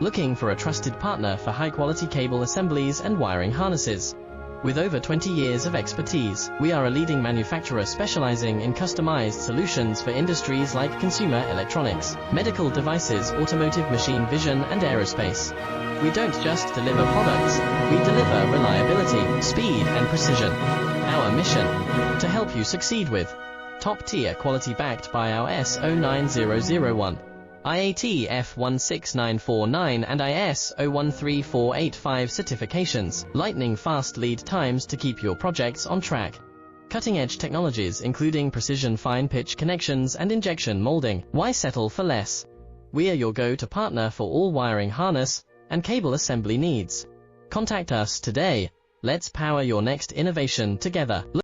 Looking for a trusted partner for high-quality cable assemblies and wiring harnesses? With over 20 years of expertise, we are a leading manufacturer specializing in customized solutions for industries like consumer electronics, medical devices, automotive machine vision, and aerospace. We don't just deliver products, we deliver reliability, speed, and precision. Our mission: to help you succeed with top-tier quality backed by our ISO 9001, IAT F16949 and ISO 13485 certifications, lightning-fast lead times to keep your projects on track. Cutting-edge technologies including precision fine-pitch connections and injection molding. Why settle for less? We are your go-to partner for all wiring harness and cable assembly needs. Contact us today. Let's power your next innovation together.